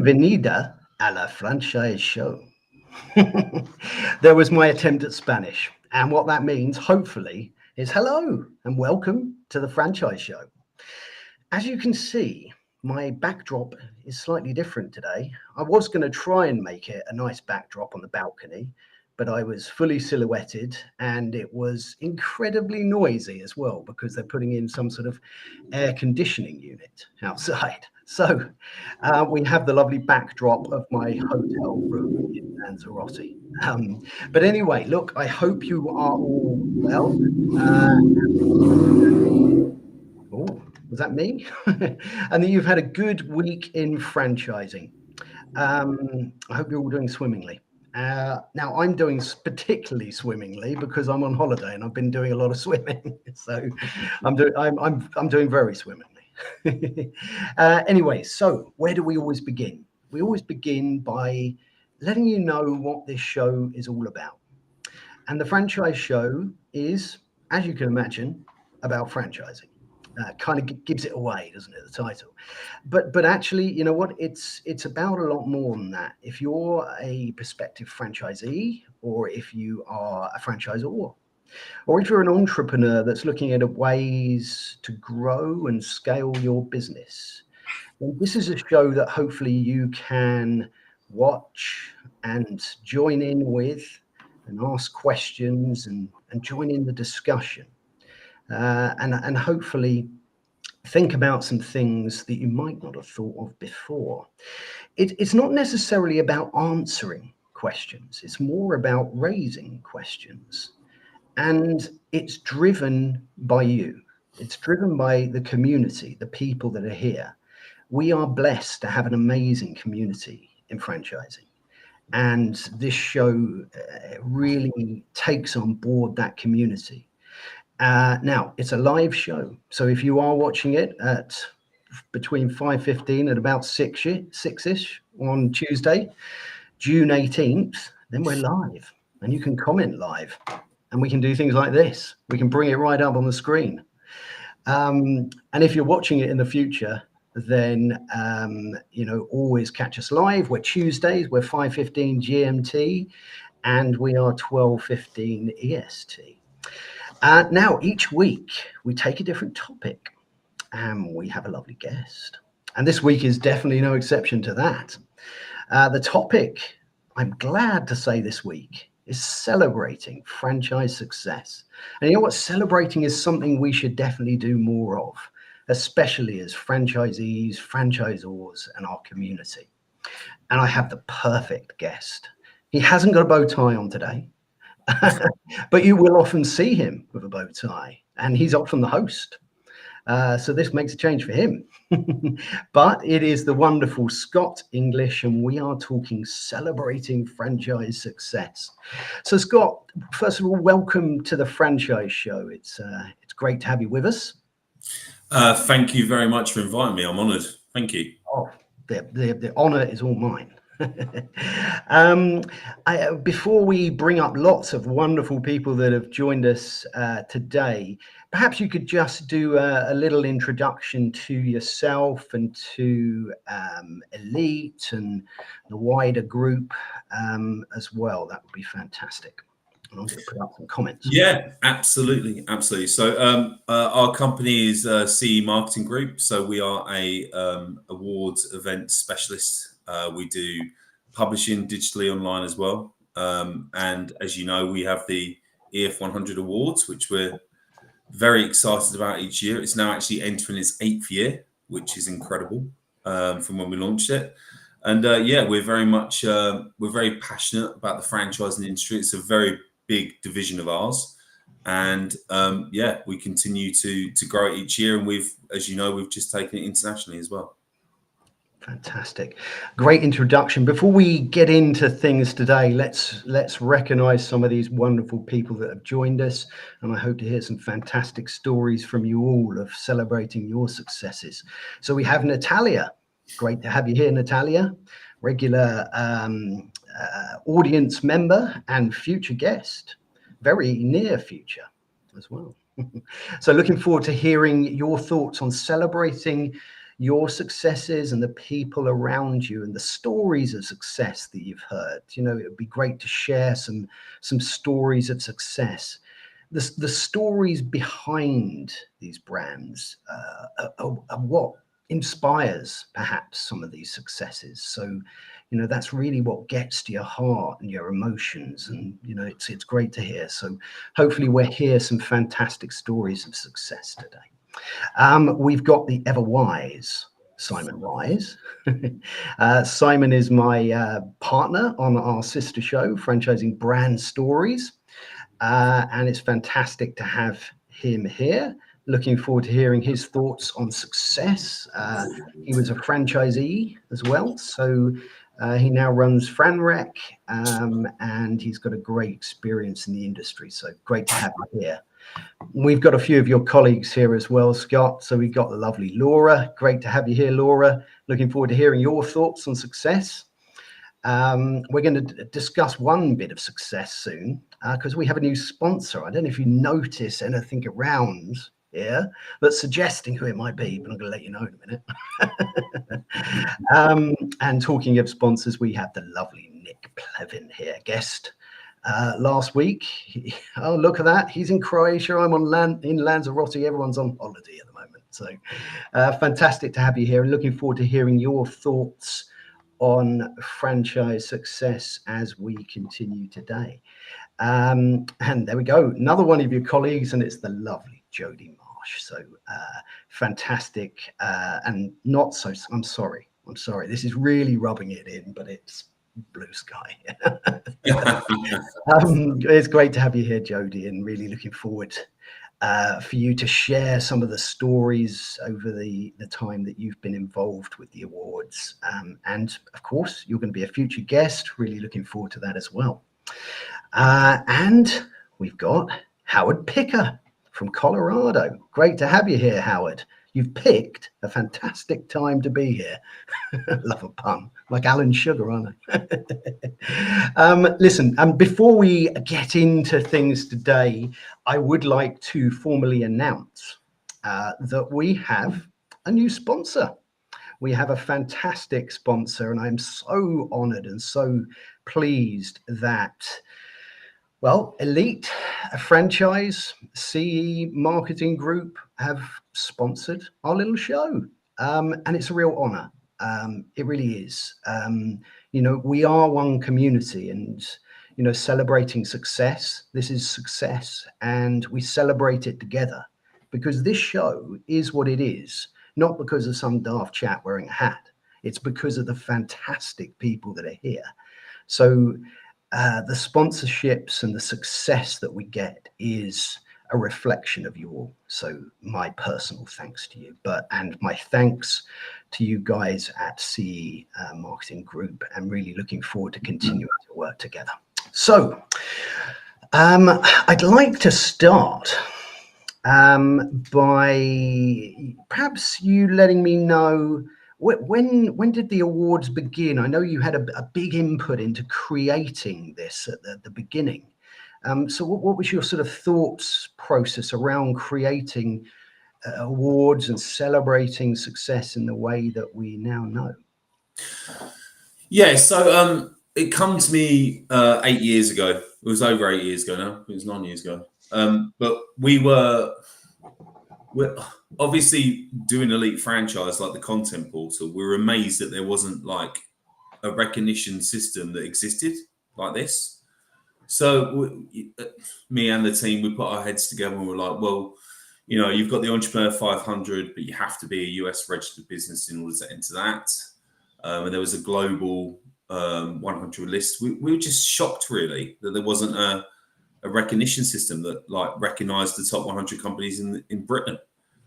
Bienvenida a la Franchise Show. There was my attempt at Spanish. And what that means, hopefully, is hello and welcome to the Franchise Show. As you can see, my backdrop is slightly different today. I was going to try and make it a nice backdrop on the balcony, but I was fully silhouetted and it was incredibly noisy as well because they're putting in some sort of air conditioning unit outside. So we have the lovely backdrop of my hotel room in Lanzarote. But anyway, look, I hope you are all well. Oh, was that me? And that you've had a good week in franchising. I hope you're all doing swimmingly. Now I'm doing particularly swimmingly because I'm on holiday and I've been doing a lot of swimming. So I'm doing very swimmingly. Anyway, so where do we always begin? We always begin by letting you know what this show is all about. And the Franchise Show is, as you can imagine, about franchising. Kind of gives it away, doesn't it, the title? But actually, you know what? It's about a lot more than that. If you're a prospective franchisee, or if you are a franchisor, or if you're an entrepreneur that's looking at ways to grow and scale your business, then this is a show that hopefully you can watch and join in with and ask questions and join in the discussion. And hopefully think about some things that you might not have thought of before. It's not necessarily about answering questions. It's more about raising questions. And it's driven by you. It's driven by the community, the people that are here. We are blessed to have an amazing community in franchising. And this show really takes on board that community. Now, it's a live show. So if you are watching it at between 5:15 and about 6-ish on Tuesday, June 18th, then we're live. And you can comment live. And we can do things like this. We can bring it right up on the screen. And if you're watching it in the future, then, always catch us live. We're Tuesdays. We're 5:15 GMT. And we are 12:15 EST. Now, each week, we take a different topic and we have a lovely guest. And this week is definitely no exception to that. The topic, I'm glad to say this week, is celebrating franchise success. And you know what? Celebrating is something we should definitely do more of, especially as franchisees, franchisors, and our community. And I have the perfect guest. He hasn't got a bow tie on today. But you will often see him with a bow tie, and he's often the host. So this makes a change for him. But it is the wonderful Scott English, and we are talking celebrating franchise success. So Scott, first of all, welcome to the Franchise Show. It's great to have you with us. Thank you very much for inviting me. I'm honoured. Thank you. Oh, the honour is all mine. Before we bring up lots of wonderful people that have joined us today, perhaps you could just do a little introduction to yourself and to Elite and the wider group as well. That would be fantastic. And I'm going to put up some comments. Yeah, absolutely. So our company is CE Marketing Group. So we are a awards event specialist. We do publishing digitally online as well. And as you know, we have the EF 100 Awards, which we're very excited about each year. It's now actually entering its 8th year, which is incredible from when we launched it. And we're very passionate about the franchising industry. It's a very big division of ours. And we continue to grow it each year. And we've just taken it internationally as well. Fantastic. Great introduction. Before we get into things today, let's recognize some of these wonderful people that have joined us. And I hope to hear some fantastic stories from you all of celebrating your successes. So we have Natalia. Great to have you here, Natalia. Regular audience member and future guest. Very near future as well. So looking forward to hearing your thoughts on celebrating your successes and the people around you and the stories of success that you've heard. You know, it would be great to share some stories of success. The stories behind these brands are what inspires perhaps some of these successes. So, you know, that's really what gets to your heart and your emotions. And, you know, it's great to hear. So hopefully we'll hear some fantastic stories of success today. We've got the ever wise Simon Wise. Simon is my partner on our sister show, Franchising Brand Stories. And it's fantastic to have him here. Looking forward to hearing his thoughts on success. He was a franchisee as well, so he now runs FranRec, and he's got a great experience in the industry. So great to have you here. We've got a few of your colleagues here as well, Scott. So we've got the lovely Laura. Great to have you here, Laura. Looking forward to hearing your thoughts on success. We're going to discuss one bit of success soon because we have a new sponsor. I don't know if you notice anything around here that's suggesting who it might be, but I'm going to let you know in a minute. And talking of sponsors, we have the lovely Nick Plevin here, guest last week. Oh, look at that. He's in Croatia. I'm in Lanzarote. Everyone's on holiday at the moment. So fantastic to have you here and looking forward to hearing your thoughts on franchise success as we continue today. And there we go. Another one of your colleagues, and it's the lovely Jodie Marsh. So fantastic. And not so, I'm sorry. This is really rubbing it in, but it's blue sky. It's great to have you here, Jodie, and really looking forward for you to share some of the stories over the time that you've been involved with the awards. And of course, you're going to be a future guest. Really looking forward to that as well. And we've got Howard Picker from Colorado. Great to have you here, Howard. You've picked a fantastic time to be here. Love a pun, like Alan Sugar, aren't I? Listen, before we get into things today, I would like to formally announce that we have a new sponsor. We have a fantastic sponsor, and I'm so honored and so pleased that, well, Elite, a franchise CE marketing group, have sponsored our little show. And it's a real honor. It really is. You know, we are one community, and, you know, celebrating success. This is success, and we celebrate it together because this show is what it is, not because of some daft chap wearing a hat. It's because of the fantastic people that are here. So the sponsorships and the success that we get is a reflection of you all. So my personal thanks to you, and my thanks to you guys at CE Marketing Group. I'm really looking forward to continuing to work together. So I'd like to start by perhaps you letting me know when did the awards begin? I know you had a big input into creating this at the beginning. So what was your sort of thoughts process around creating awards and celebrating success in the way that we now know? Yeah, so it come to me 8 years ago. It was over 8 years ago now. It was 9 years ago. But we're obviously doing Elite Franchise, like the content portal. We were amazed that there wasn't like a recognition system that existed like this. So me and the team, we put our heads together and we're like, well, you know, you've got the Entrepreneur 500, but you have to be a US registered business in order to enter that. And there was a global 100 list. We were just shocked, really, that there wasn't a recognition system that like recognized the top 100 companies in Britain.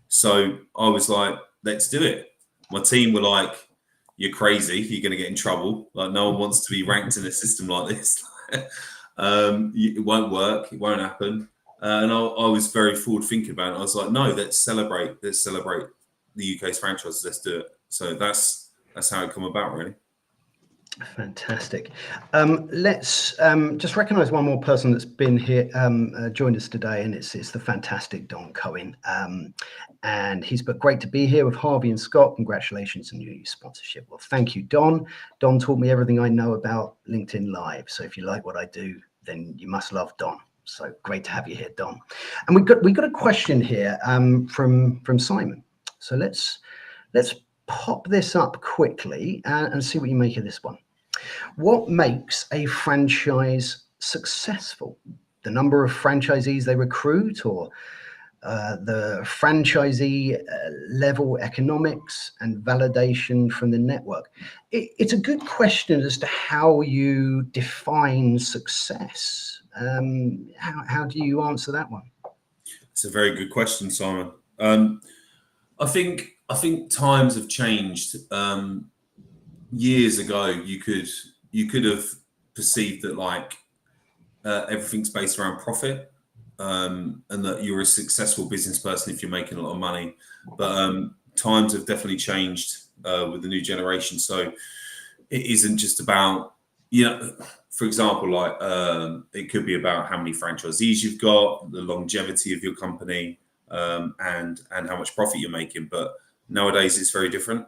So I was like, let's do it. My team were like, you're crazy. You're going to get in trouble. Like, no one wants to be ranked in a system like this. It won't work. It won't happen. And I was very forward thinking about it. I was like, no, let's celebrate the UK's franchises. Let's do it. So that's how it come about, really. Fantastic. Let's just recognise one more person that's been here, joined us today, and it's the fantastic Don Cohen. And he's but great to be here with Harvey and Scott. Congratulations on your sponsorship. Well, thank you, Don. Don taught me everything I know about LinkedIn Live. So if you like what I do, then you must love Don. So great to have you here, Don. And we got a question here from Simon. So let's pop this up quickly and see what you make of this one. What makes a franchise successful? The number of franchisees they recruit, or the franchisee level economics and validation from the network? It's a good question as to how you define success. How do you answer that one? It's a very good question, Simon. I think times have changed. Years ago, you could have perceived that like everything's based around profit, and that you're a successful business person if you're making a lot of money. But times have definitely changed with the new generation. So it isn't just about, for example, like it could be about how many franchisees you've got, the longevity of your company, and how much profit you're making. But nowadays it's very different.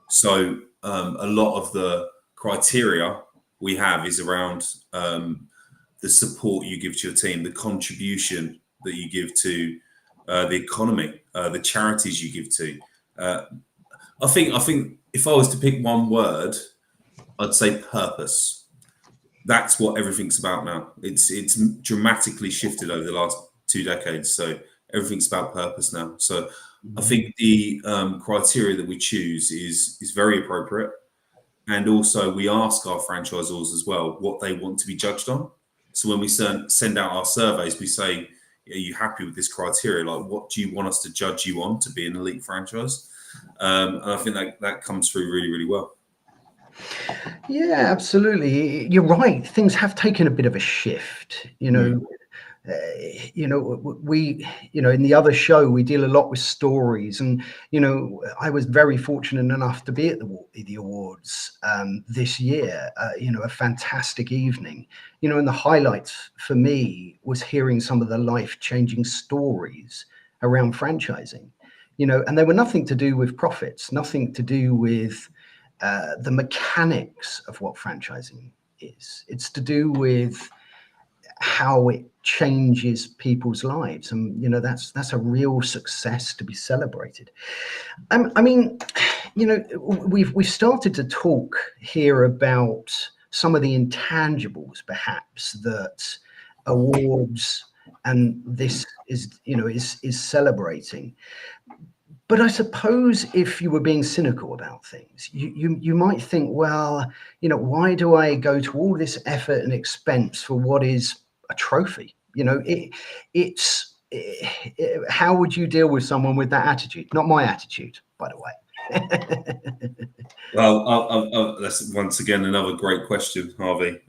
So a lot of the criteria we have is around the support you give to your team, the contribution that you give to the economy, the charities you give to. I think if I was to pick one word, I'd say purpose. That's what everything's about now. It's dramatically shifted over the last 2 decades. So everything's about purpose now. So I think the criteria that we choose is very appropriate. And also we ask our franchisors as well what they want to be judged on. So when we send out our surveys, we say, are you happy with this criteria? Like, what do you want us to judge you on to be an elite franchise? And I think that comes through really, really well. Yeah, absolutely. You're right. Things have taken a bit of a shift, we, in the other show, we deal a lot with stories, and, I was very fortunate enough to be at the awards this year, a fantastic evening, and the highlights for me was hearing some of the life-changing stories around franchising, and they were nothing to do with profits, nothing to do with the mechanics of what franchising is. It's to do with how it changes people's lives, and that's a real success to be celebrated. I mean, we've started to talk here about some of the intangibles, perhaps, that awards and this is celebrating. But I suppose if you were being cynical about things, you might think, well, why do I go to all this effort and expense for what is a trophy? How would you deal with someone with that attitude? Not my attitude, by the way. Well, that's once again another great question, Harvey.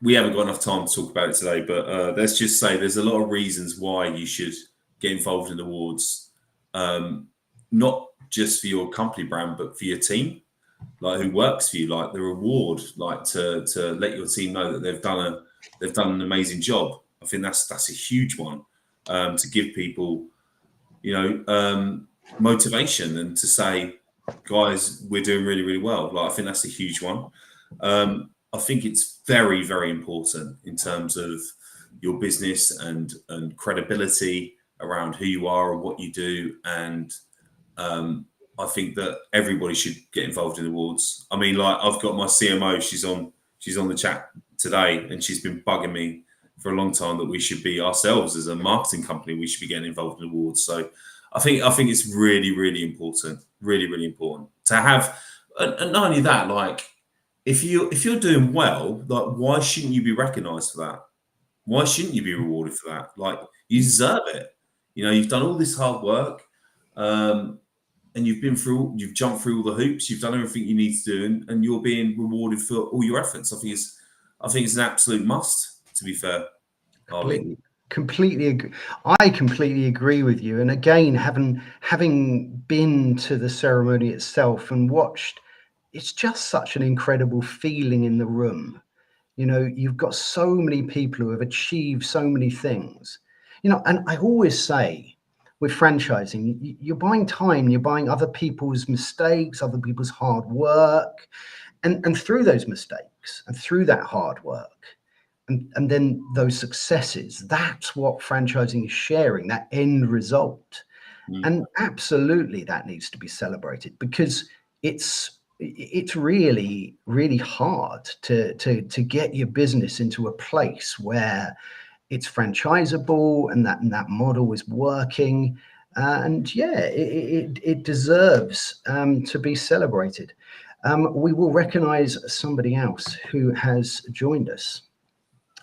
We haven't got enough time to talk about it today, but let's just say there's a lot of reasons why you should get involved in awards, not just for your company brand, but for your team, like who works for you, like the reward, like to let your team know that they've done an amazing job. I think that's a huge one, to give people, motivation and to say, guys, we're doing really, really well. Like, I think that's a huge one. I think it's very, very important in terms of your business and credibility around who you are and what you do. And I think that everybody should get involved in awards. I mean, like, I've got my CMO, she's on the chat today, and she's been bugging me for a long time that we should be ourselves as a marketing company, we should be getting involved in awards. So I think it's really, really important, really, really important to have. And not only that, like, if you're doing well, like, why shouldn't you be recognized for that? Why shouldn't you be rewarded for that? Like, you deserve it. You've done all this hard work, and you've jumped through all the hoops, you've done everything you need to do, and you're being rewarded for all your efforts. I think it's an absolute must, to be fair, Harvey. Completely agree. I completely agree with you. And again, having been to the ceremony itself and watched, it's just such an incredible feeling in the room. You know, you've got so many people who have achieved so many things. You know, and I always say with franchising, you're buying time, you're buying other people's mistakes, other people's hard work, and through those mistakes and through that hard work and then those successes, that's what franchising is sharing, that end result. And absolutely that needs to be celebrated, because it's really, really hard to get your business into a place where it's franchisable and that model is working. And yeah, it deserves to be celebrated. We will recognize somebody else who has joined us,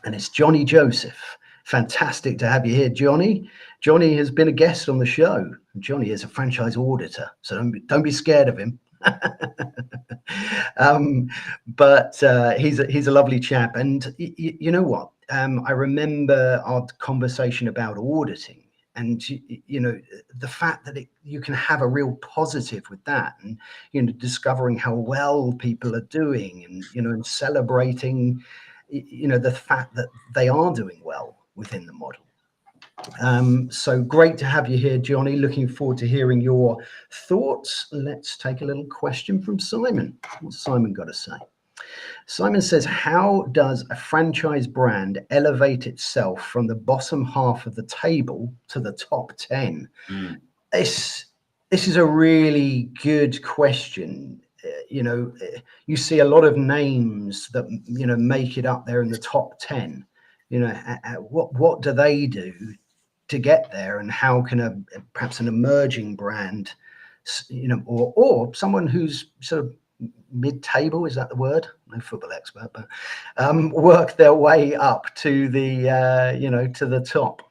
and it's Johnny Joseph. Fantastic to have you here, Johnny. Johnny has been a guest on the show. Johnny is a franchise auditor, so don't be scared of him. But he's a lovely chap, and you know what? I remember our conversation about auditing, and you know, the fact that you can have a real positive with that, and you know, discovering how well people are doing, and you know, and celebrating, you know, the fact that they are doing well within the model. So great to have you here, Johnny. Looking forward to hearing your thoughts. Let's take a little question from Simon. What's Simon got to say? Simon says, how does a franchise brand elevate itself from the bottom half of the table to the top 10? This is a really good question. You know, you see a lot of names that, you know, make it up there in the top 10. You know, what do they do to get there, and how can perhaps an emerging brand, you know, or someone who's sort of mid-table, is that the word? No football expert, but work their way up to the you know, to the top?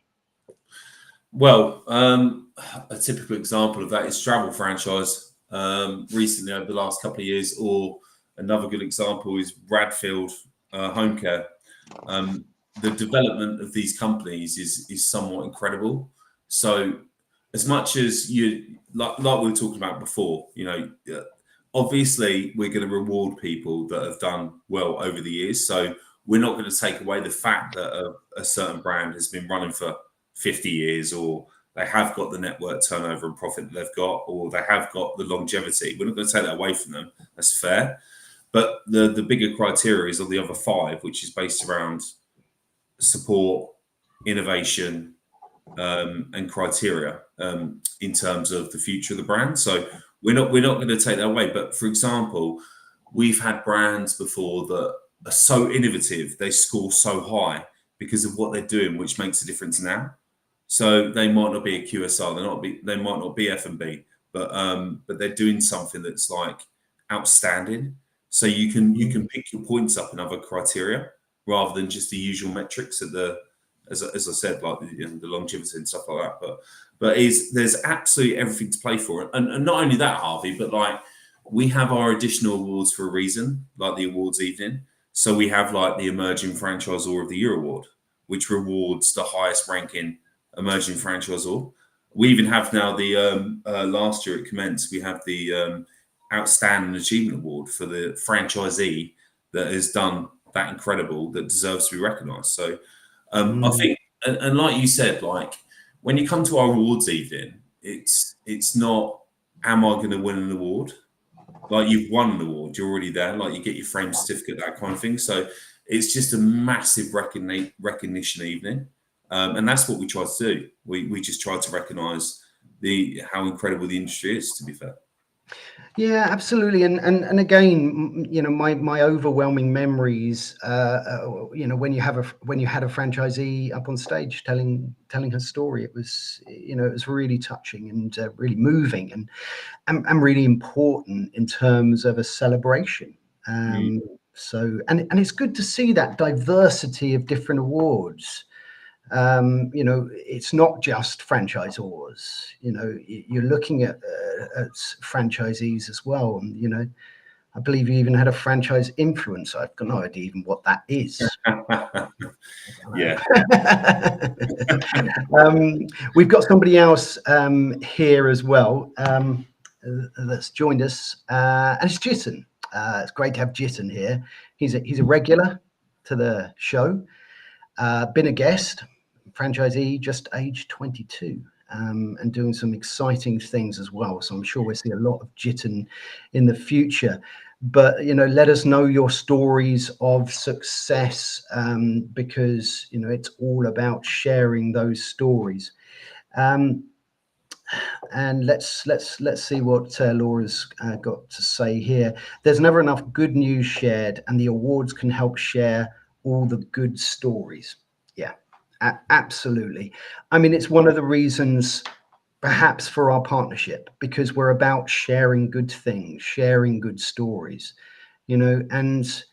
Well, a typical example of that is travel franchise. Recently, over the last couple of years, or another good example is Bradfield Home Care. The development of these companies is somewhat incredible. So, as much as you like we were talking about before, you know, obviously we're going to reward people that have done well over the years. So we're not going to take away the fact that a certain brand has been running for 50 years, or they have got the network turnover and profit that they've got, or they have got the longevity. We're not going to take that away from them. That's fair. But the bigger criteria is on the other five, which is based around support, innovation, and criteria in terms of the future of the brand. So we're not going to take that away. But for example, we've had brands before that are so innovative, they score so high because of what they're doing, which makes a difference now. So they might not be a QSR, they might not be F&B, but they're doing something that's like outstanding. So you can pick your points up in other criteria rather than just the usual metrics at as I said, like the longevity and stuff like that. But there's absolutely everything to play for, and not only that, Harvey, but like we have our additional awards for a reason, like the awards evening. So we have like the Emerging Franchisor of the Year award, which rewards the highest ranking emerging franchisor. We even have now the last year it commenced. We have the Outstanding Achievement Award for the franchisee that has done that incredible, that deserves to be recognised. So I think, and like you said, like when you come to our awards evening, it's not, am I going to win an award? Like you've won an award, you're already there. Like you get your frame certificate, that kind of thing. So it's just a massive recognition evening, and that's what we try to do. We just try to recognise how incredible the industry is. To be fair. Yeah, absolutely. And again, you know, my overwhelming memories, you know, when you had a franchisee up on stage telling her story, it was, you know, it was really touching and really moving and really important in terms of a celebration. So, and it's good to see that diversity of different awards. You know, it's not just franchisors. You know, you're looking at franchisees as well, and you know, I believe you even had a franchise influencer. I've got no idea even what that is. Yeah. We've got somebody else here as well that's joined us, and it's Jitten. It's great to have Jitten here. He's a regular to the show, been a guest, franchisee, just age 22. And doing some exciting things as well. So I'm sure we'll see a lot of Jitten in the future. But, let us know your stories of success, because, it's all about sharing those stories. And let's see what Laura's got to say here. There's never enough good news shared, and the awards can help share all the good stories. Yeah, absolutely. I mean, it's one of the reasons perhaps for our partnership, because we're about sharing good things, sharing good stories, and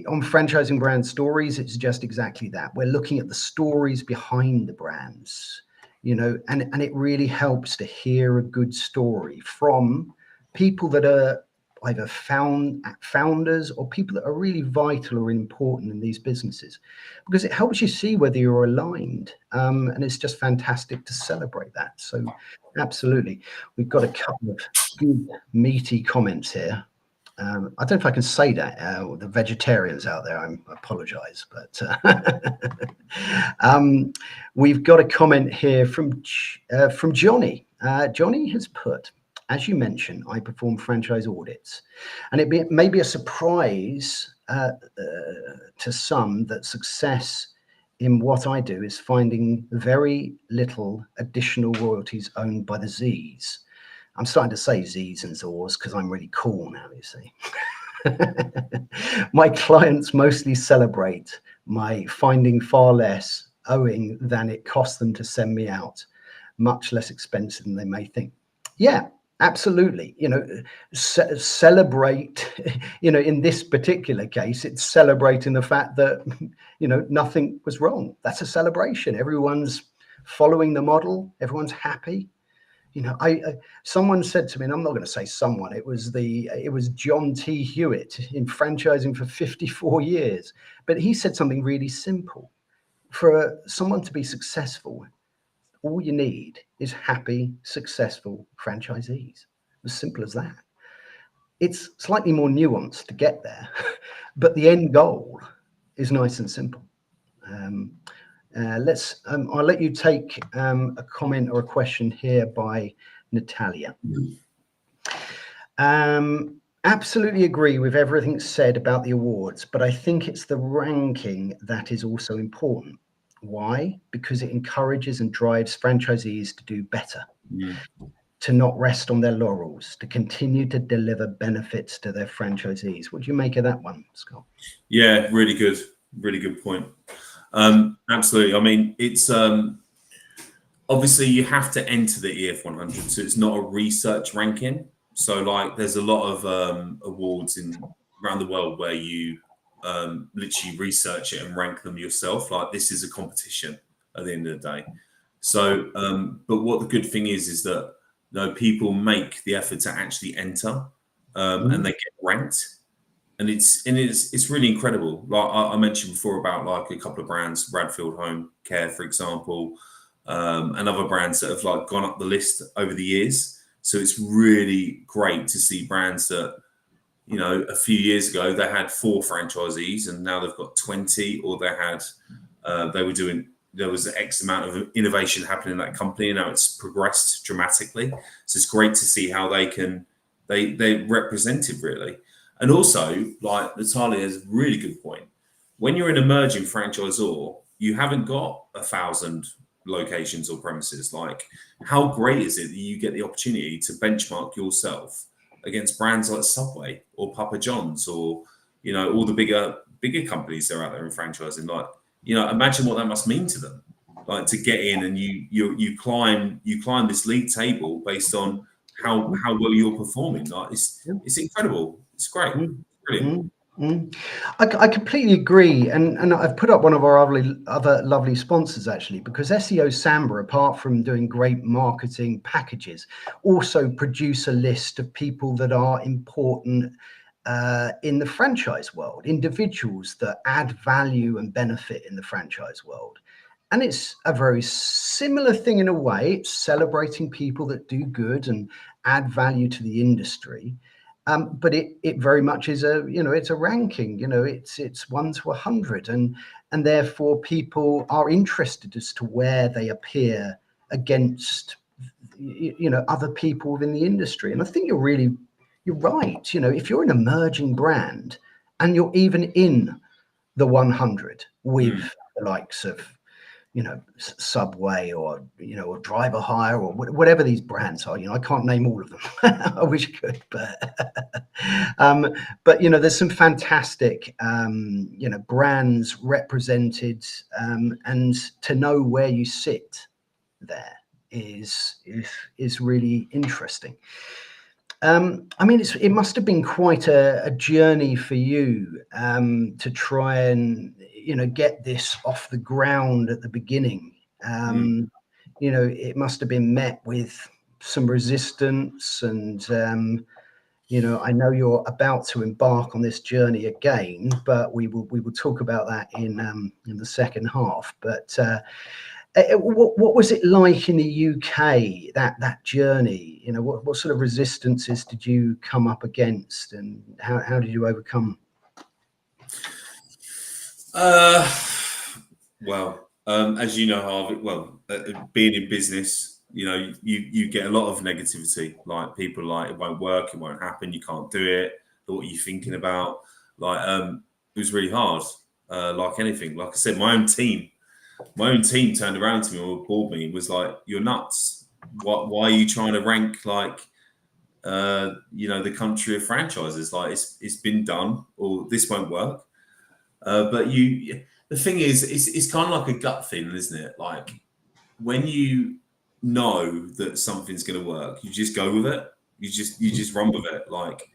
on Franchising Brand Stories, it's just exactly that. We're looking at the stories behind the brands, and it really helps to hear a good story from people that are either founders or people that are really vital or important in these businesses, because it helps you see whether you're aligned. And it's just fantastic to celebrate that. So absolutely. We've got a couple of good meaty comments here. I don't know if I can say that. The vegetarians out there, I apologize, but we've got a comment here from Johnny. Johnny has put, as you mentioned, I perform franchise audits, and it may be a surprise to some that success in what I do is finding very little additional royalties owned by the Z's. I'm starting to say Z's and Zors because I'm really cool now, you see. My clients mostly celebrate my finding far less owing than it costs them to send me out, much less expensive than they may think. Yeah, absolutely. Celebrate, in this particular case, it's celebrating the fact that, nothing was wrong. That's a celebration. Everyone's following the model. Everyone's happy. Someone said to me, and I'm not going to say someone, it was John T. Hewitt in franchising for 54 years. But he said something really simple. For someone to be successful, all you need is happy, successful franchisees. As simple as that. It's slightly more nuanced to get there, but the end goal is nice and simple. I'll let you take a comment or a question here by Natalia. Absolutely agree with everything said about the awards, but I think it's the ranking that is also important. Why? Because it encourages and drives franchisees to do better, to not rest on their laurels, to continue to deliver benefits to their franchisees. What do you make of that one, Scott? Yeah, really good point. Absolutely. I mean, it's obviously you have to enter the EF 100, so it's not a research ranking. So like there's a lot of awards around the world where you literally research it and rank them yourself. Like this is a competition at the end of the day. So but what the good thing is that people make the effort to actually enter and they get ranked. And it's really incredible. Like I mentioned before about like a couple of brands, Bradfield Home Care, for example, and other brands that have like gone up the list over the years. So it's really great to see brands that, a few years ago they had 4 franchisees and now they've got 20, or there was X amount of innovation happening in that company and now it's progressed dramatically. So it's great to see how they represented really. And also, like Natalia has a really good point. When you're an emerging franchisor, you haven't got 1,000 locations or premises. Like, how great is it that you get the opportunity to benchmark yourself against brands like Subway or Papa John's or, all the bigger companies that are out there in franchising? Like, imagine what that must mean to them. Like to get in and you climb this league table based on how well you're performing. Like it's incredible. It's great. Brilliant. I completely agree, and I've put up one of our other lovely sponsors actually, because SEO Samba, apart from doing great marketing packages, also produce a list of people that are important in the franchise world, individuals that add value and benefit in the franchise world. And it's a very similar thing in a way. It's celebrating people that do good and add value to the industry. But it very much is it's a ranking, it's 1 to 100. And therefore people are interested as to where they appear against, other people within the industry. And I think you're right. If you're an emerging brand and you're even in the 100 with the likes of, Subway or, or Driver Hire or whatever these brands are, I can't name all of them. I wish I could, but there's some fantastic, brands represented, and to know where you sit there is really interesting. It must have been quite a journey for you to try and get this off the ground at the beginning. It must have been met with some resistance, and I know you're about to embark on this journey again, but we will talk about that in the second half. But what was it like in the UK, that journey? What sort of resistances did you come up against, and how did you overcome? Well, as you know, Harvey, being in business, you get a lot of negativity. Like people like, it won't work, it won't happen, you can't do it. What are you thinking about? It was really hard. Like anything, like I said, my own team turned around to me or board me, was like, "You're nuts. Why are you trying to rank the country of franchises? Like it's been done, or this won't work." But the thing is, it's kind of like a gut feeling, isn't it? Like when you know that something's going to work, you just go with it. You just run with it. Like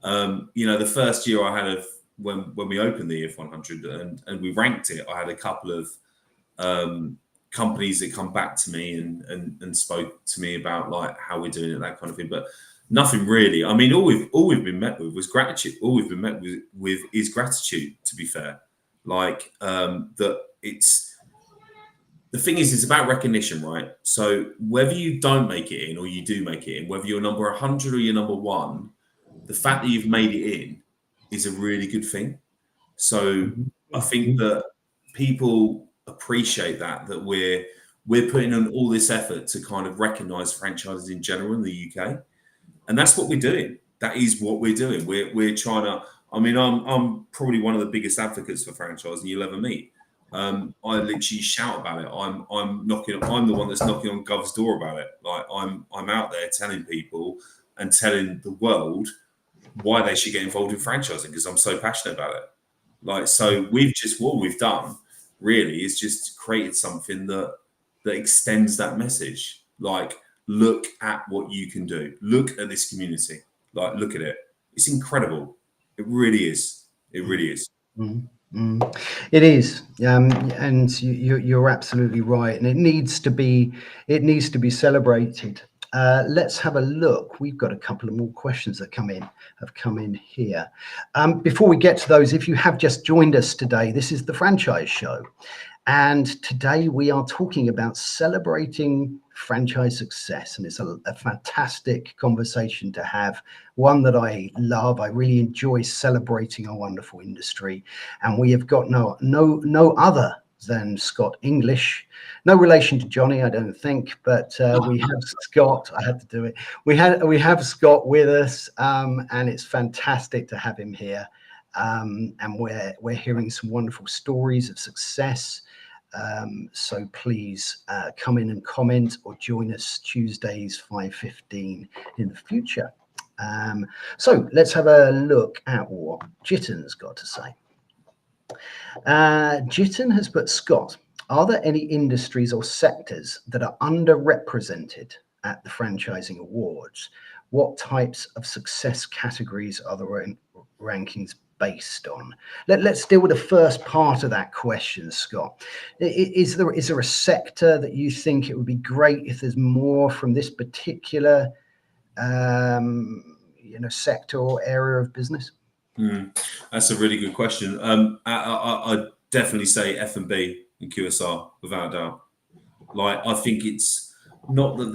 the first year I had when we opened the EF 100 and we ranked it, I had a couple of companies that come back to me and spoke to me about like how we're doing it, that kind of thing. But nothing really. I mean, all we've been met with was gratitude. All we've been met with is gratitude, to be fair. Like that it's the thing is, it's about recognition, right? So whether you don't make it in or you do make it in, whether you're number 100 or you're number 1, the fact that you've made it in is a really good thing. So I think that people appreciate that we're putting in all this effort to kind of recognize franchises in general in the UK, and that's what we're doing. That is what we're doing. We're trying to. I mean, I'm probably one of the biggest advocates for franchising you'll ever meet. I literally shout about it. I'm the one that's knocking on Gov's door about it. Like I'm out there telling people and telling the world why they should get involved in franchising, because I'm so passionate about it. Like, so what we've done really is just created something that extends that message. Like, look at what you can do. Look at this community. Like, look at it. It's incredible. It really is. It really is. Mm-hmm. It is, and you're absolutely right, and it needs to be celebrated. Let's have a look. We've got a couple of more questions that have come in here. Before we get to those, if you have just joined us today, this is the Franchise Show, and today we are talking about celebrating franchise success, and it's a fantastic conversation to have, one that I love. I really enjoy celebrating our wonderful industry, and we have got no other than Scott English. No relation to Johnny, I don't think, but we have Scott. I had to do it. We have Scott with us, and it's fantastic to have him here. And we're hearing some wonderful stories of success. So please come in and comment, or join us Tuesdays 5:15 in the future. So let's have a look at what Jitin's got to say. Jitin has put, Scott, are there any industries or sectors that are underrepresented at the Franchising Awards? What types of success categories are the rankings based on? Let's deal with the first part of that question, Scott. Is there a sector that you think it would be great if there's more from this particular sector or area of business? That's a really good question. I'd definitely say F&B and QSR without a doubt. Like, I think it's not that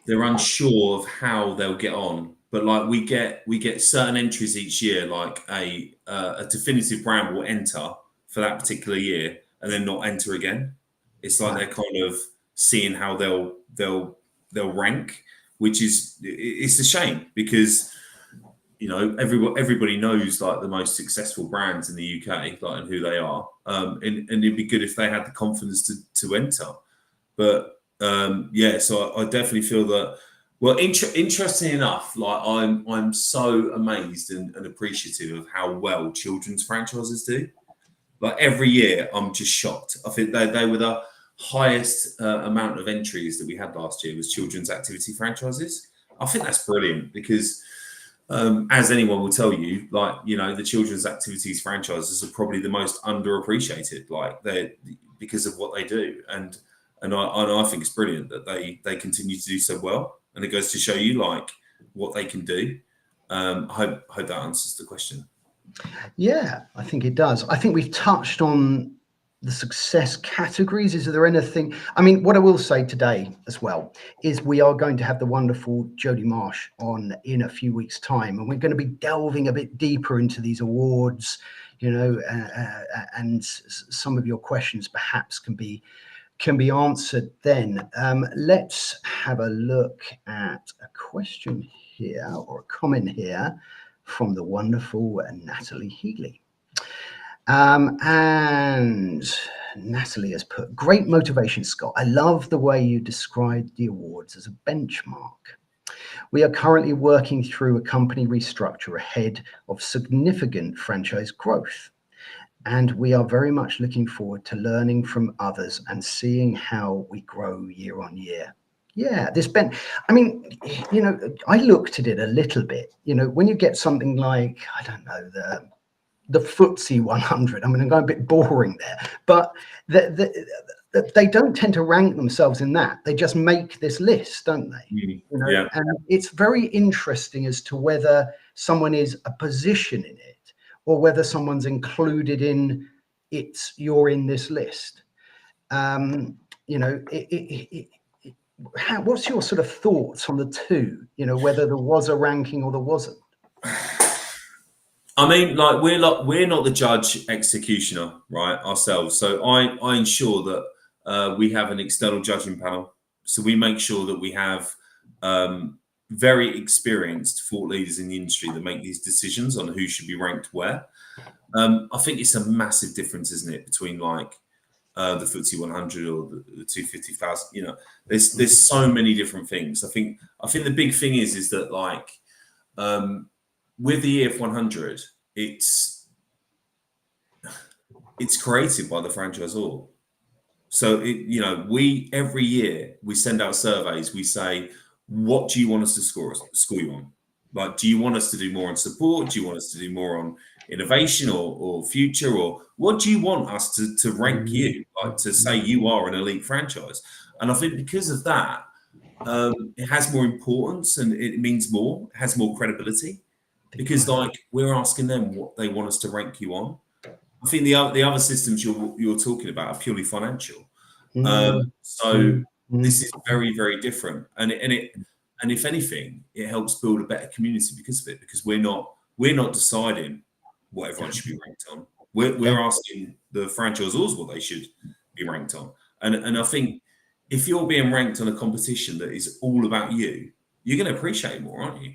they're unsure of how they'll get on, but like we get certain entries each year, like a definitive brand will enter for that particular year and then not enter again. It's like they're kind of seeing how they'll rank, which is, it's a shame because, you know, everybody knows like the most successful brands in the UK, like, and who they are. And it'd be good if they had the confidence to enter. But so I definitely feel that. Well, interesting enough, like I'm so amazed and appreciative of how well children's franchises do. Like every year, I'm just shocked. I think they were the highest amount of entries that we had last year was children's activity franchises. I think that's brilliant because, as anyone will tell you, like, you know, the children's activities franchises are probably the most underappreciated. Like, they're because of what they do, and I think it's brilliant that they continue to do so well, and it goes to show you like what they can do. I hope that answers the question. Yeah, I think it does. I think we've touched on the success categories. Is there anything? I mean, what I will say today as well is we are going to have the wonderful Jodie Marsh on in a few weeks' time, and we're going to be delving a bit deeper into these awards, you know, and some of your questions perhaps can be answered then. Let's have a look at a question here or a comment here from the wonderful Natalie Healy. And Natalie has put, great motivation, Scott. I love the way you described the awards as a benchmark. We are currently working through a company restructure ahead of significant franchise growth. And we are very much looking forward to learning from others and seeing how we grow year on year. Yeah, I mean, you know, I looked at it a little bit, you know, when you get something like, I don't know, the FTSE 100, I mean, I'm going a bit boring there, but they don't tend to rank themselves in that. They just make this list, don't they? You know? Yeah. And it's very interesting as to whether someone is a position in it or whether someone's included in you're in this list. You know, what's your sort of thoughts on the two, you know, whether there was a ranking or there wasn't? I mean, like we're not the judge executioner, right, ourselves. So I ensure that we have an external judging panel. So we make sure that we have very experienced thought leaders in the industry that make these decisions on who should be ranked where. I think it's a massive difference, isn't it, between like the FTSE 100 or the 250,000. You know, there's so many different things. I think the big thing is that like. With the EF 100, it's created by the franchisor. So you know, every year we send out surveys. We say, what do you want us to score you on? Like, do you want us to do more on support? Do you want us to do more on innovation or future? Or what do you want us to rank you? Like, to say you are an elite franchise? And I think because of that, it has more importance and it means more. It has more credibility. Because like we're asking them what they want us to rank you on. I think the other systems you're talking about are purely financial. So this is very, very different. And if anything, it helps build a better community because of it. Because we're not deciding what everyone should be ranked on. We're asking the franchisors what they should be ranked on. And I think if you're being ranked on a competition that is all about you, you're going to appreciate it more, aren't you?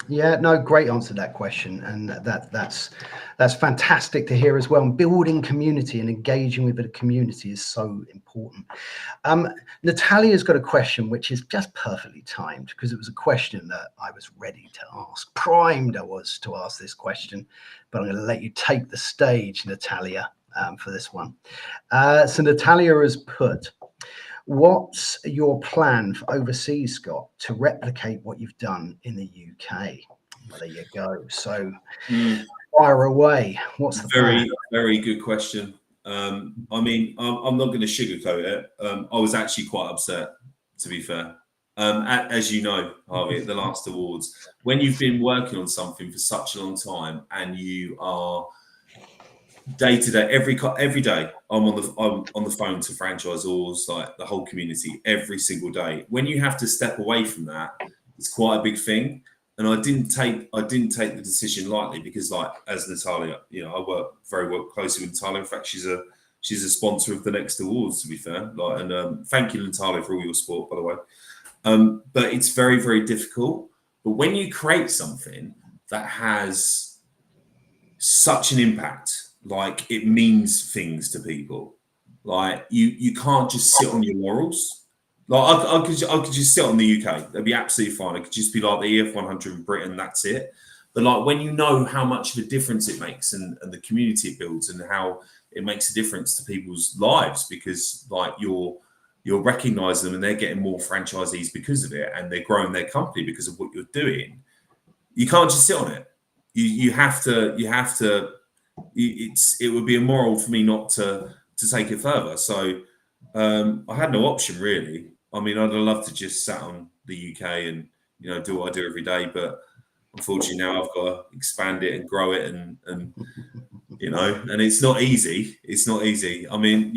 Yeah, no, great answer to that question, and that's fantastic to hear as well. And building community and engaging with the community is so important. Natalia's got a question which is just perfectly timed because it was a question that I was ready to ask. Primed I was to ask this question, but I'm going to let you take the stage, Natalia, for this one. So Natalia has put, what's your plan for overseas, Scott, to replicate what you've done in the UK? Well, there you go. So fire away. What's the plan? Very good question. I mean, I'm not going to sugarcoat it. I was actually quite upset, to be fair. As you know, Harvey, at the last awards, when you've been working on something for such a long time and you are day to day, every day, I'm on the phone to franchisors, like the whole community, every single day. When you have to step away from that, it's quite a big thing. And I didn't take the decision lightly, because, like, as Natalia, I work very closely with Natalia. In fact, she's a sponsor of the next awards, to be fair. Like, and thank you, Natalia, for all your support, by the way. But it's very, very difficult. But when you create something that has such an impact, like, it means things to people, like, you can't just sit on your laurels. Like, I could just sit on the UK. That'd be absolutely fine. It could just be like the EF100 in Britain. That's it. But, like, when you know how much of a difference it makes, and the community it builds, and how it makes a difference to people's lives, because, like, you're recognizing them and they're getting more franchisees because of it, and they're growing their company because of what you're doing. You can't just sit on it. You have to. It would be immoral for me not to take it further. So I had no option, really. I mean, I'd love to just sat on the UK and do what I do every day, but unfortunately now I've got to expand it and grow it, and and it's not easy. It's not easy. I mean,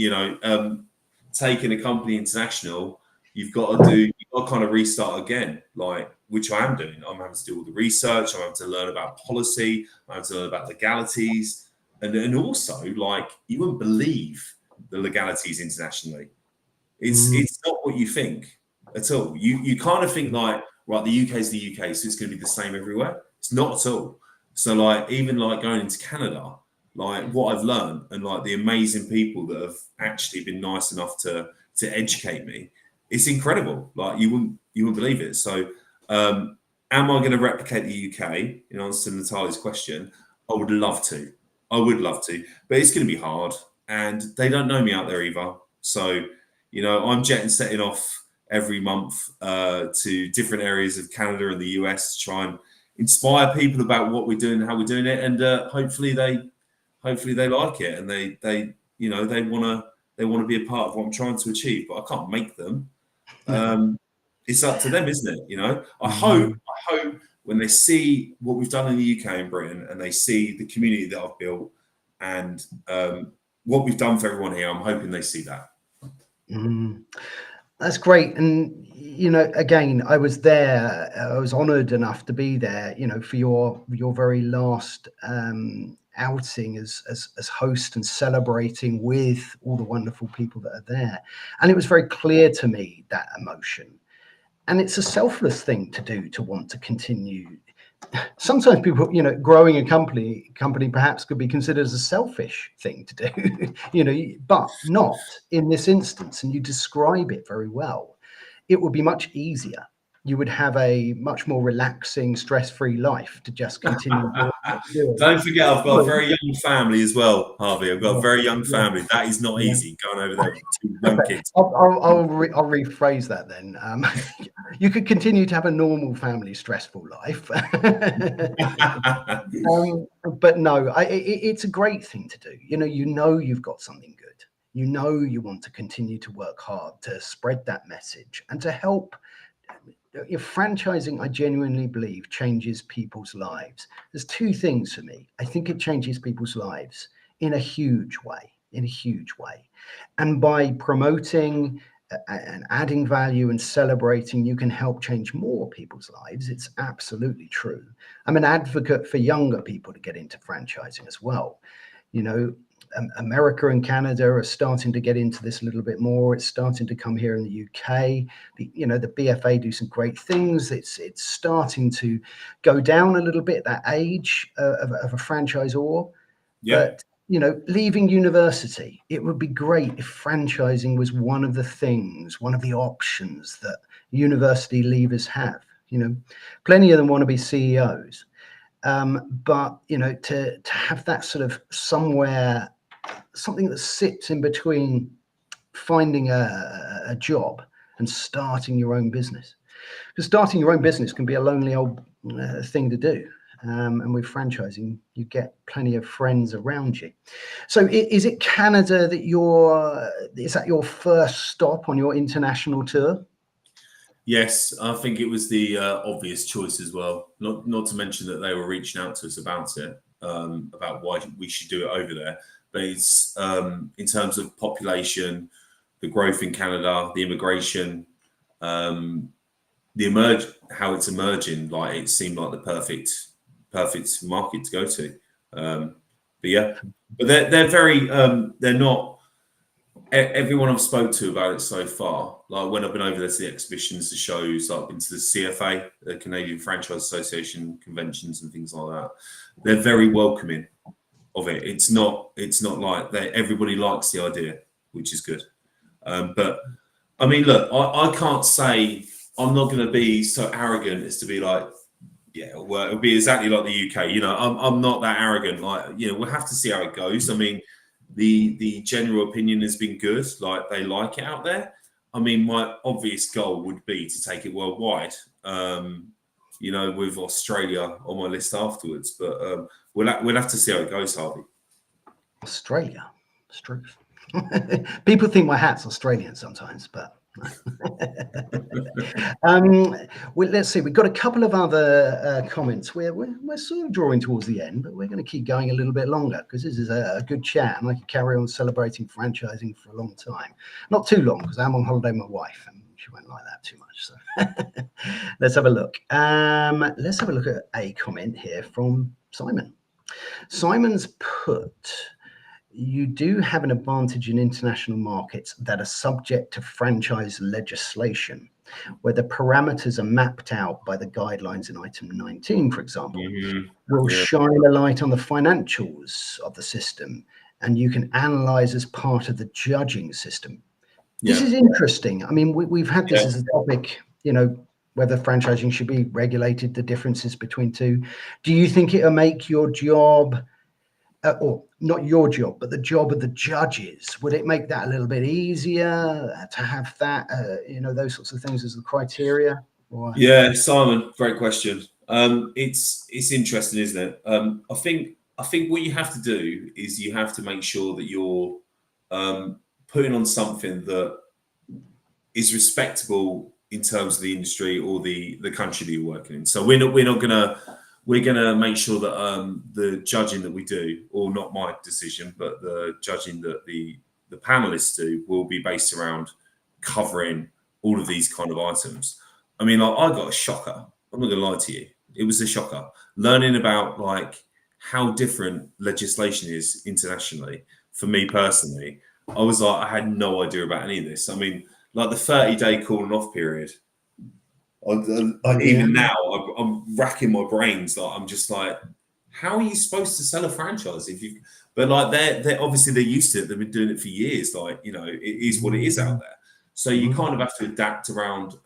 taking a company international, you've got to kind of restart again, like, which I am doing. I'm having to do all the research. I'm having to learn about policy. I'm having to learn about legalities, and also, like, you wouldn't believe the legalities internationally. It's not what you think at all. You kind of think, like, right, the UK is the UK, so it's going to be the same everywhere. It's not at all. So, like, even like going into Canada, like, what I've learned, and, like, the amazing people that have actually been nice enough to educate me, it's incredible. Like, you wouldn't believe it. So, am I going to replicate the UK? In answer to Natalia's question, I would love to. But it's going to be hard, and they don't know me out there either. So, I'm setting off every month to different areas of Canada and the US to try and inspire people about what we're doing and how we're doing it, and hopefully they like it, and they want to be a part of what I'm trying to achieve. But I can't make them. It's up to them, isn't it? I hope when they see what we've done in the UK and Britain, and they see the community that I've built, and what we've done for everyone here, I'm hoping they see that. That's great. And again, I was there. I was honoured enough to be there, for your very last outing as host, and celebrating with all the wonderful people that are there. And it was very clear to me, that emotion. And it's a selfless thing to do, to want to continue. Sometimes people, growing a company perhaps could be considered as a selfish thing to do, but not in this instance. And you describe it very well. It would be much easier. You would have a much more relaxing, stress-free life to just continue doing. Don't forget, I've got a very young family as well, Harvey. I've got a very young family. That is not easy, going over there with two young kids. I'll rephrase that then. You could continue to have a normal family, stressful life. But no, it's a great thing to do. You've got something good. You want to continue to work hard to spread that message and to help. If franchising, I genuinely believe, changes people's lives. There's two things for me. I think it changes people's lives in a huge way. And by promoting and adding value and celebrating, you can help change more people's lives. It's absolutely true. I'm an advocate for younger people to get into franchising as well. America and Canada are starting to get into this a little bit more. It's starting to come here in the UK. The BFA do some great things. It's starting to go down a little bit, that age of a franchisor. Yeah. But leaving university, it would be great if franchising was one of the options that university leavers have. Plenty of them want to be CEOs. But to have that sort of something that sits in between finding a job and starting your own business, because starting your own business can be a lonely old thing to do. And with franchising, you get plenty of friends around you. So is it Canada that is that your first stop on your international tour? Yes, I think it was the obvious choice as well. Not to mention that they were reaching out to us about it, about why we should do it over there. But it's in terms of population, the growth in Canada, the immigration, how it's emerging. Like it seemed like the perfect market to go to. But yeah, but they're very they're not. Everyone I've spoke to about it so far, like when I've been over there to the exhibitions, the shows, like been to the CFA, the Canadian Franchise Association conventions and things like that, they're very welcoming of it. It's not like everybody likes the idea, which is good. But I mean, look, I can't say, I'm not going to be so arrogant as to be like, yeah, well, it'll be exactly like the UK. You know, I'm not that arrogant. Like, you know, we'll have to see how it goes. I mean, the general opinion has been good. Like, they like it out there. I mean, my obvious goal would be to take it worldwide. You know, with Australia on my list afterwards. But we'll have to see how it goes, Harvey. Australia, it's true. People think my hat's Australian sometimes, but well, let's see. We've got a couple of other comments. We're sort of drawing towards the end, but we're going to keep going a little bit longer because this is a good chat, and I could carry on celebrating franchising for a long time. Not too long because I'm on holiday with my wife, and she won't like that too much. So let's have a look. Let's have a look at a comment here from Simon. Simon's put, you do have an advantage in international markets that are subject to franchise legislation, where the parameters are mapped out by the guidelines in item 19, for example, will shine a light on the financials of the system, and you can analyze as part of the judging system. This is interesting. I mean, we've had this as a topic, you know, whether franchising should be regulated, the differences between two. Do you think it'll make your job, or not your job, but the job of the judges, would it make that a little bit easier to have that, you know, those sorts of things as the criteria? Or... Yeah, Simon, great question. It's interesting, isn't it? I think what you have to do is you have to make sure that you're putting on something that is respectable in terms of the industry or the country that you're working in. So we're gonna make sure that the judging that we do, or not my decision, but the judging that the panelists do, will be based around covering all of these kind of items. I mean, I got a shocker. I'm not gonna lie to you. It was a shocker learning about like how different legislation is internationally. For me personally, I was like, I had no idea about any of this. I mean, like the 30-day cooling off period. Even now, I'm racking my brains. Like, I'm just like, how are you supposed to sell a franchise if you? But like, they're obviously they're used to it. They've been doing it for years. Like, you know, it is what it is out there. So you kind of have to adapt around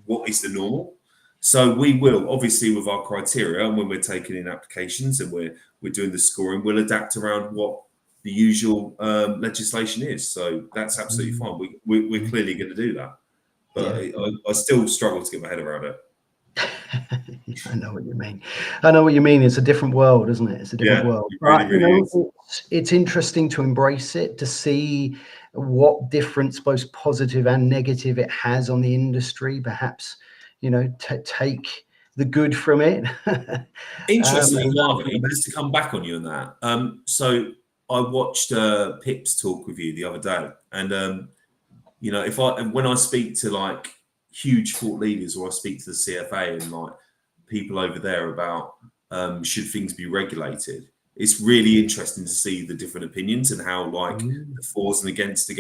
what is the normal. So we will obviously, with our criteria, and when we're taking in applications and we're doing the scoring, we'll adapt around what the usual legislation is. So that's absolutely fine. We're clearly going to do that. But I still struggle to get my head around it. I know what you mean. I know what you mean. It's a different world, isn't it? It's a different world. Really, really it's interesting to embrace it, to see what difference, both positive and negative, it has on the industry. Perhaps, you know, take the good from it. Interestingly, Harvey, just to come back on you on that. So I watched Pip's talk with you the other day, and you know, when I speak to like huge thought leaders, or I speak to the CFA and like people over there about should things be regulated, it's really interesting to see the different opinions and how like the fors and against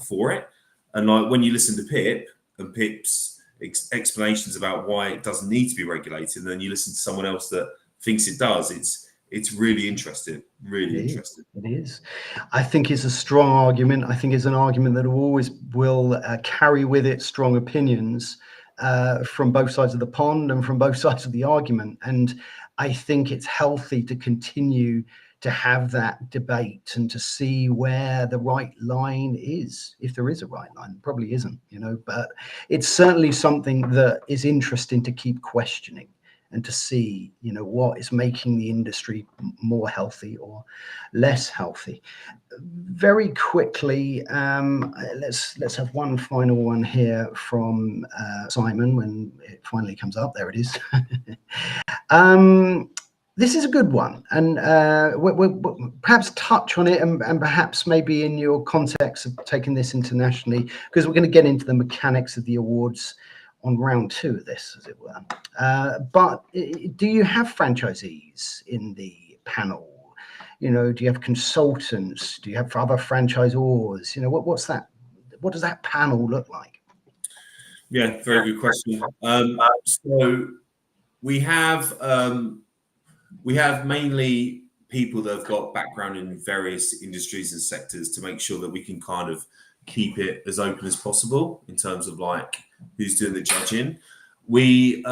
for it. And like when you listen to Pip and Pip's explanations about why it doesn't need to be regulated, and then you listen to someone else that thinks it does, it's really interesting. Really interesting. It is. I think it's a strong argument. I think it's an argument that always will carry with it strong opinions from both sides of the pond and from both sides of the argument. And I think it's healthy to continue to have that debate and to see where the right line is, if there is a right line. Probably isn't, you know, but it's certainly something that is interesting to keep questioning and to see, what is making the industry more healthy or less healthy. Very quickly, let's have one final one here from Simon when it finally comes up. There it is. This is a good one, and we'll perhaps touch on it, and perhaps maybe in your context of taking this internationally, because we're going to get into the mechanics of the awards on round 2 of this, as it were. But do you have franchisees in the panel? Do you have consultants? Do you have other franchisors? What's that? What does that panel look like? Yeah, very good question. So we have mainly people that have got background in various industries and sectors to make sure that we can kind of keep it as open as possible in terms of like who's doing the judging. We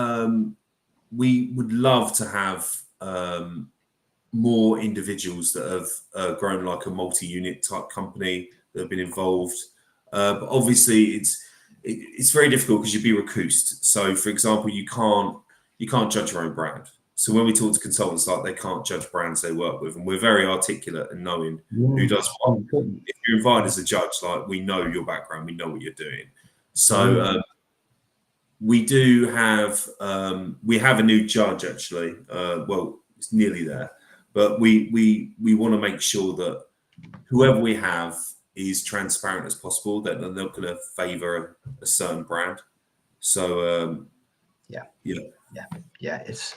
would love to have more individuals that have grown like a multi-unit type company that have been involved. But obviously it's very difficult because you'd be recused. So for example, you can't judge your own brand. So when we talk to consultants, like they can't judge brands they work with, and we're very articulate in knowing who does what. If you're invited as a judge, like we know your background, we know what you're doing. So we do have we have a new judge actually. Well, it's nearly there, but we want to make sure that whoever we have is transparent as possible. That they're not going to favour a certain brand. So Yeah, it's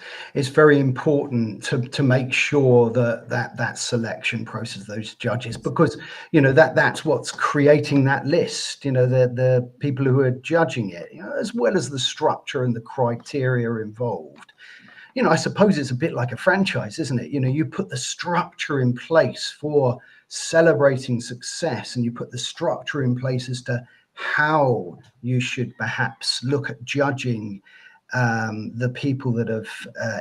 very important to make sure that selection process, those judges, because that's what's creating that list. The people who are judging it, as well as the structure and the criteria involved. I suppose it's a bit like a franchise, isn't it? You put the structure in place for celebrating success, and you put the structure in place as to how you should perhaps look at judging the people that have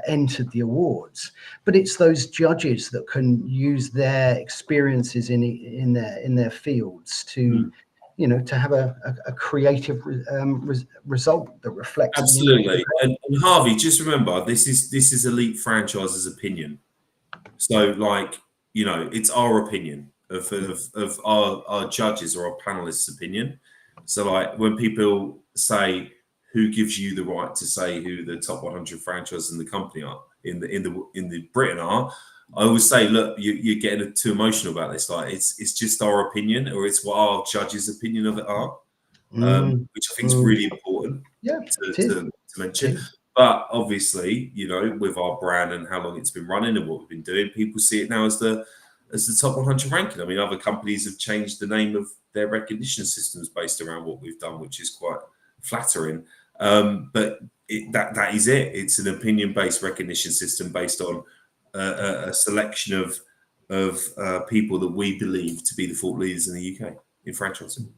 entered the awards. But it's those judges that can use their experiences in their fields to to have a creative result that reflects. Absolutely. And Harvey, just remember, this is Elite Franchise's opinion. So like, it's our opinion of our judges or our panelists' opinion. So like when people say, who gives you the right to say who the top 100 franchises in the company are in the Britain are? I always say, look, you're getting too emotional about this. Like it's just our opinion, or it's what our judges' opinion of it are, which I think is really important to mention. But obviously, with our brand and how long it's been running and what we've been doing, people see it now as the top 100 ranking. I mean, other companies have changed the name of their recognition systems based around what we've done, which is quite flattering. But that is it. It's an opinion-based recognition system based on a selection of people that we believe to be the thought leaders in the UK in franchising.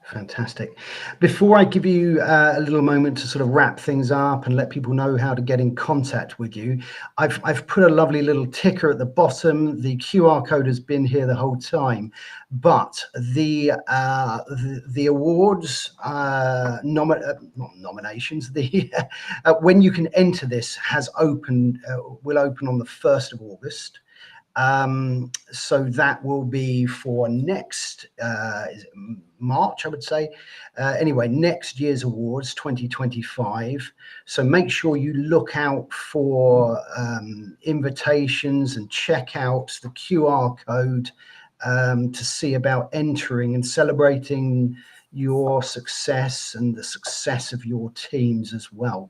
Fantastic. Before I give you a little moment to sort of wrap things up and let people know how to get in contact with you, I've put a lovely little ticker at the bottom. The QR code has been here the whole time, but the awards nominations, when you can enter this will open on the 1st of August. So that will be for next March, I would say. Anyway, next year's awards, 2025. So make sure you look out for invitations and check out the QR code to see about entering and celebrating your success and the success of your teams as well.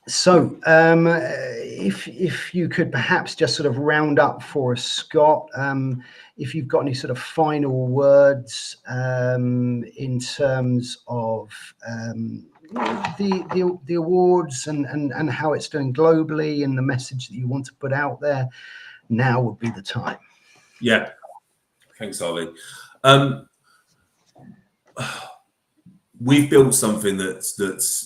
So if you could perhaps just sort of round up for us, Scott, if you've got any sort of final words in terms of the awards and how it's doing globally and the message that you want to put out there, now would be the time. Yeah. Thanks, Harvey. We've built something that's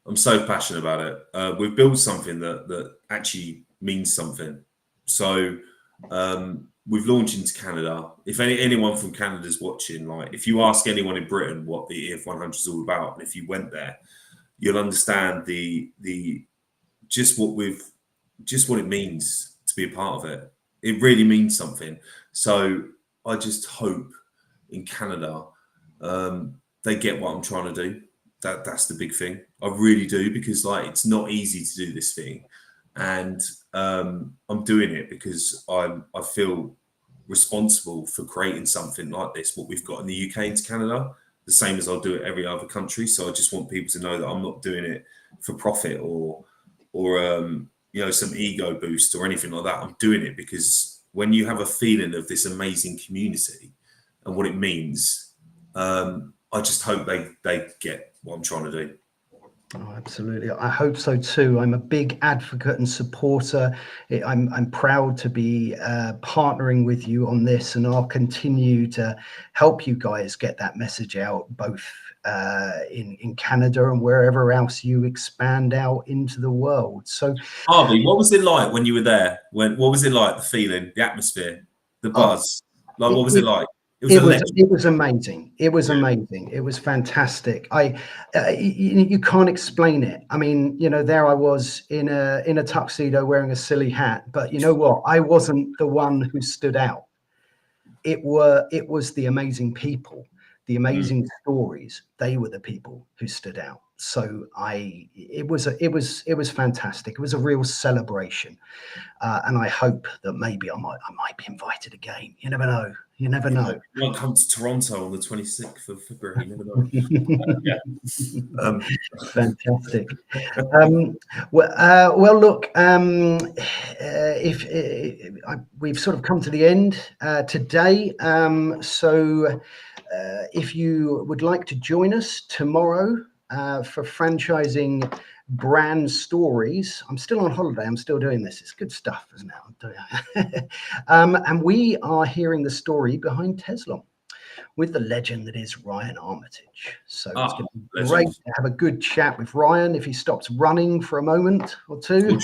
I'm so passionate about it. We've built something that actually means something. So we've launched into Canada. If anyone from Canada is watching, like if you ask anyone in Britain what the EF 100 is all about, and if you went there, you'll understand just what it means to be a part of it. It really means something. So I just hope in Canada they get what I'm trying to do. That's the big thing. I really do, because like it's not easy to do this thing, and I'm doing it because I feel responsible for creating something like this, what we've got in the UK into Canada, the same as I'll do it every other country. So I just want people to know that I'm not doing it for profit or you know, some ego boost or anything like that. I'm doing it because when you have a feeling of this amazing community and what it means, I just hope they get what I'm trying to do. Oh, absolutely. I hope so too. I'm a big advocate and supporter. I'm proud to be partnering with you on this, and I'll continue to help you guys get that message out, both in Canada and wherever else you expand out into the world. So, Harvey, what was it like when you were there? What was it like? The feeling, the atmosphere, the buzz. Like, what was it like? It was amazing. It was amazing. It was fantastic. You can't explain it. I mean, you know, there I was in a tuxedo wearing a silly hat, but you know what? I wasn't the one who stood out. It was the amazing people, the amazing stories. They were the people who stood out. So it was fantastic. It was a real celebration, and I hope that maybe I might be invited again. You never know. You never know. You might come to Toronto on the 26th of February. You never know. Fantastic. Well, look, we've sort of come to the end today. So if you would like to join us tomorrow for franchising brand stories, I'm still on holiday. I'm still doing this. It's good stuff, isn't it? And we are hearing the story behind Teslon with the legend that is Ryan Armitage. So it's going to be great to have a good chat with Ryan if he stops running for a moment or two.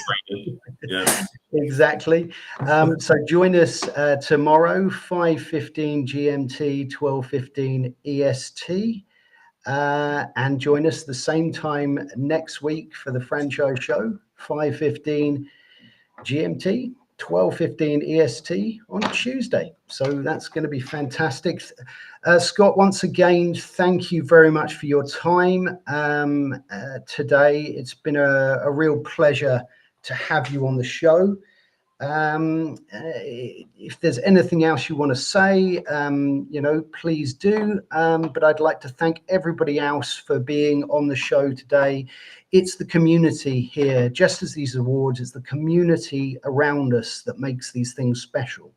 Yeah. Exactly. So join us tomorrow, 5:15 GMT, 12:15 EST. And join us the same time next week for the franchise show, 5:15 GMT, 12:15 EST on Tuesday. So that's going to be fantastic. Scott, once again, thank you very much for your time today. It's been a real pleasure to have you on the show. If there's anything else you want to say, you know, please do. But I'd like to thank everybody else for being on the show today. It's the community here, just as these awards, it's the community around us that makes these things special.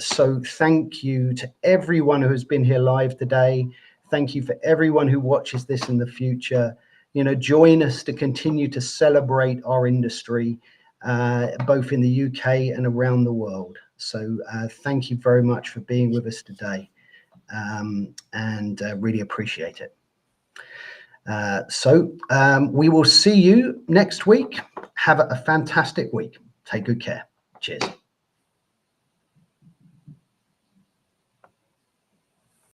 So thank you to everyone who has been here live today. Thank you for everyone who watches this in the future. You know, join us to continue to celebrate our industry, both in the UK and around the world. So thank you very much for being with us today, and really appreciate it. So we will see you next week. Have a fantastic week. Take good care. Cheers.